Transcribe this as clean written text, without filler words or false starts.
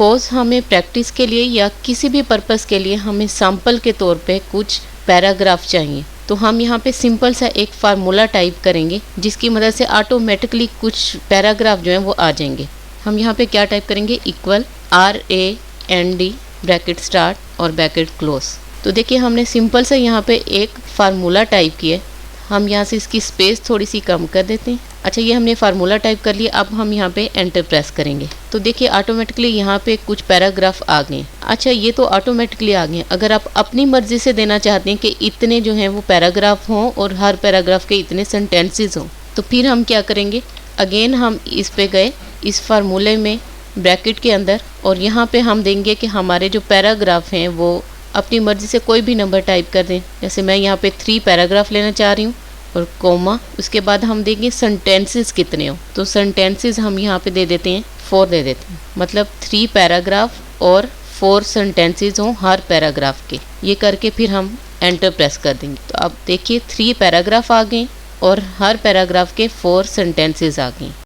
Suppose हमें practice के लिए या किसी भी पर्पस के लिए हमें सैम्पल के तौर पे कुछ पैराग्राफ चाहिए, तो हम यहाँ पे सिंपल सा एक फार्मूला टाइप करेंगे जिसकी मदद से ऑटोमेटिकली कुछ पैराग्राफ जो हैं वो आ जाएंगे। हम यहाँ पे क्या टाइप करेंगे, इक्वल RAND ब्रैकेट स्टार्ट और ब्रैकेट क्लोज। तो देखिए हमने सिंपल सा यहाँ पे एक फार्मूला टाइप किया है। हम यहाँ से इसकी स्पेस थोड़ी सी कम कर देते हैं। अच्छा, ये हमने फार्मूला टाइप कर लिया। अब हम यहाँ पे एंटर प्रेस करेंगे तो देखिए ऑटोमेटिकली यहाँ पे कुछ पैराग्राफ आ गए। अच्छा, ये तो ऑटोमेटिकली आ गए। अगर आप अपनी मर्जी से देना चाहते हैं कि इतने जो हैं वो पैराग्राफ हों और हर पैराग्राफ के इतने सेंटेंसेस हों, तो फिर हम क्या करेंगे, अगेन हम इस पे गए, इस फार्मूले में ब्रैकेट के अंदर, और यहाँ पे हम देंगे कि हमारे जो पैराग्राफ हैं वो अपनी मर्ज़ी से कोई भी नंबर टाइप कर दें। जैसे मैं यहाँ पे 3 पैराग्राफ लेना चाह रही हूँ और कोमा, उसके बाद हम देंगे सेंटेंसेस कितने हो, तो सेंटेंसेस हम यहाँ पे दे देते हैं 4 दे देते हैं, मतलब 3 पैराग्राफ और 4 सेंटेंसेस हों हर पैराग्राफ के। ये करके फिर हम एंटर प्रेस कर देंगे। तो अब देखिए 3 पैराग्राफ आ गए और हर पैराग्राफ के 4 सेंटेंसेस आ गए।